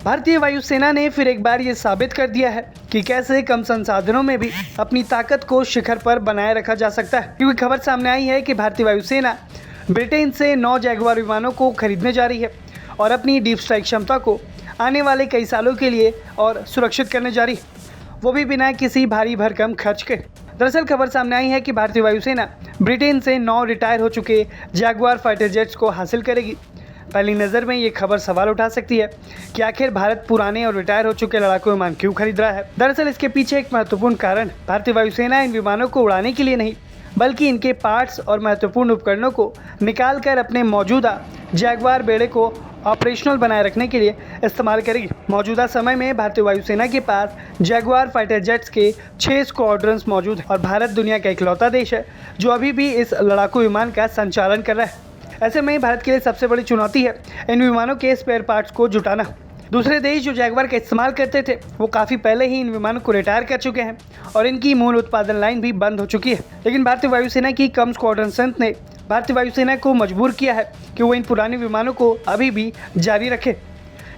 भारतीय वायुसेना ने फिर एक बार ये साबित कर दिया है कि कैसे कम संसाधनों में भी अपनी ताकत को शिखर पर बनाए रखा जा सकता है, क्योंकि खबर सामने आई है कि भारतीय वायुसेना ब्रिटेन से 9 जैगुआर विमानों को खरीदने जा रही है और अपनी डीप स्ट्राइक क्षमता को आने वाले कई सालों के लिए और सुरक्षित करने जा रही है, वो भी बिना किसी भारी भरकम खर्च के। दरअसल खबर सामने आई है कि भारतीय वायुसेना ब्रिटेन से 9 रिटायर हो चुके जैगुआर फाइटर जेट्स को हासिल करेगी। पहली नज़र में ये खबर सवाल उठा सकती है कि आखिर भारत पुराने और रिटायर हो चुके लड़ाकू विमान क्यों खरीद रहा है। दरअसल इसके पीछे एक महत्वपूर्ण कारण भारतीय वायुसेना इन विमानों को उड़ाने के लिए नहीं, बल्कि इनके पार्ट्स और महत्वपूर्ण उपकरणों को निकाल कर अपने मौजूदा जैगुआर बेड़े को ऑपरेशनल बनाए रखने के लिए इस्तेमाल करेगी। मौजूदा समय में भारतीय वायुसेना के पास जैगुआर फाइटर जेट्स के 6 स्क्वाड्रंस मौजूद हैं और भारत दुनिया का इकलौता देश है जो अभी भी इस लड़ाकू विमान का संचालन कर रहा है। ऐसे में भारत के लिए सबसे बड़ी चुनौती है इन विमानों के स्पेयर पार्ट्स को जुटाना। दूसरे देश जो जैगुआर का इस्तेमाल करते थे वो काफ़ी पहले ही इन विमानों को रिटायर कर चुके हैं और इनकी मूल उत्पादन लाइन भी बंद हो चुकी है। लेकिन भारतीय वायुसेना की कम स्क्वाड्रन स्ट्रेंथ ने भारतीय वायुसेना को मजबूर किया है कि वो इन पुराने विमानों को अभी भी जारी रखे।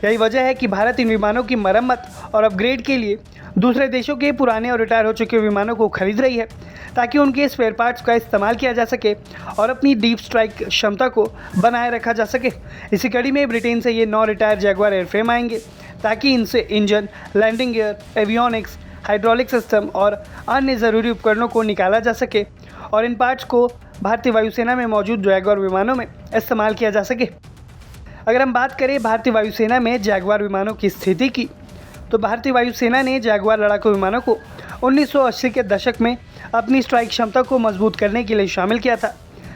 यही वजह है कि भारत इन विमानों की मरम्मत और अपग्रेड के लिए दूसरे देशों के पुराने और रिटायर हो चुके विमानों को खरीद रही है, ताकि उनके स्पेयर पार्ट्स का इस्तेमाल किया जा सके और अपनी डीप स्ट्राइक क्षमता को बनाए रखा जा सके। इसी कड़ी में ब्रिटेन से ये 9 रिटायर जैगुआर एयरफ्रेम आएंगे, ताकि इनसे engine, landing gear, avionics, hydraulic system और अन्य ज़रूरी उपकरणों को निकाला जा सके और इन पार्ट्स को भारतीय वायुसेना में मौजूद जैगुआर विमानों में इस्तेमाल किया जा सके। अगर हम बात करें भारतीय वायुसेना में जैगुआर विमानों की स्थिति की, तो भारतीय वायुसेना ने जैगुआर लड़ाकू विमानों को 1980 के दशक में अपनी स्ट्राइक क्षमता को मजबूत करने के लिए शामिल किया था।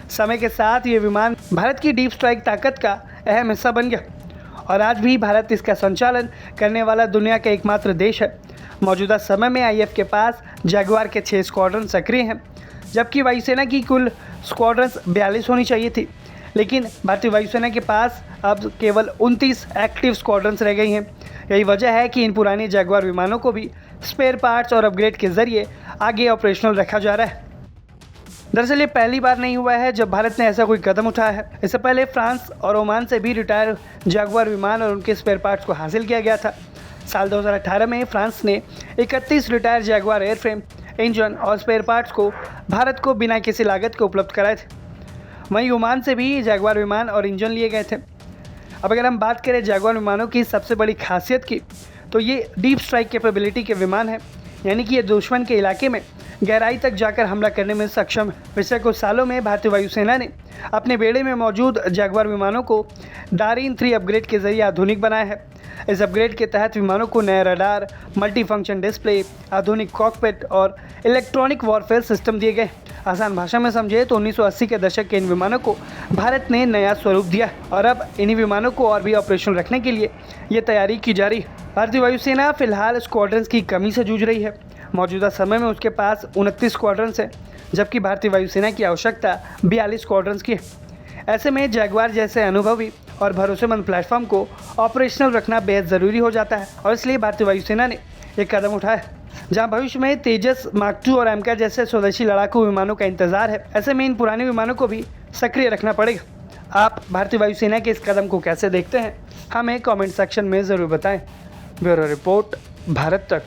समय के साथ ये विमान भारत की डीप स्ट्राइक ताकत का अहम हिस्सा बन गया और आज भी भारत इसका संचालन करने वाला दुनिया का एकमात्र देश है। मौजूदा समय में IAF के पास जैगुआर के 6 स्क्वाड्रन सक्रिय हैं, जबकि वायुसेना की कुल स्क्वाड्रन 42 होनी चाहिए थी, लेकिन भारतीय वायुसेना के पास अब केवल 29 एक्टिव स्क्वाड्रन्स रह गई हैं। यही वजह है कि इन पुराने जैगुआर विमानों को भी स्पेयर पार्ट्स और अपग्रेड के जरिए आगे ऑपरेशनल रखा जा रहा है। दरअसल ये पहली बार नहीं हुआ है जब भारत ने ऐसा कोई कदम उठाया है। इससे पहले फ्रांस और ओमान से भी रिटायर जैगुआर विमान और उनके स्पेयर पार्ट्स को हासिल किया गया था। साल 2018 में फ्रांस ने 31 रिटायर जैगुआर एयरफ्रेम, इंजन और स्पेयर पार्ट्स को भारत को बिना किसी लागत के उपलब्ध कराए थे। वहीं ओमान से भी जैगुआर विमान और इंजन लिए गए थे। अब अगर हम बात करें जैगुआर विमानों की सबसे बड़ी खासियत की, तो ये डीप स्ट्राइक कैपेबिलिटी के विमान हैं, यानी कि ये दुश्मन के इलाके में गहराई तक जाकर हमला करने में सक्षम है। पिछले कुछ सालों में भारतीय वायुसेना ने अपने बेड़े में मौजूद जैगुआर विमानों को डारिन 3 अपग्रेड के जरिए आधुनिक बनाया है। इस अपग्रेड के तहत विमानों को नए रडार, मल्टी फंक्शन डिस्प्ले, आधुनिक कॉकपिट और इलेक्ट्रॉनिक वॉरफेयर सिस्टम दिए गए। आसान भाषा में समझे तो 1980 के दशक के इन विमानों को भारत ने नया स्वरूप दिया और अब इन्हीं विमानों को और भी ऑपरेशनल रखने के लिए ये तैयारी की जा रही है। भारतीय वायुसेना फिलहाल स्क्वाड्रन्स की कमी से जूझ रही है। मौजूदा समय में उसके पास 29 स्क्वाड्रन्स हैं, जबकि भारतीय वायुसेना की आवश्यकता 42 स्क्वाड्रन्स की है। ऐसे में जैगुआर जैसे अनुभवी और भरोसेमंद प्लेटफॉर्म को ऑपरेशनल रखना बेहद ज़रूरी हो जाता है और इसलिए भारतीय वायुसेना ने एक कदम उठाया है। जहां भविष्य में तेजस, मार्क 2 और एमका जैसे स्वदेशी लड़ाकू विमानों का इंतजार है, ऐसे में इन पुराने विमानों को भी सक्रिय रखना पड़ेगा। आप भारतीय वायुसेना के इस कदम को कैसे देखते हैं, हमें कमेंट सेक्शन में ज़रूर बताएं। ब्यूरो रिपोर्ट, भारत तक।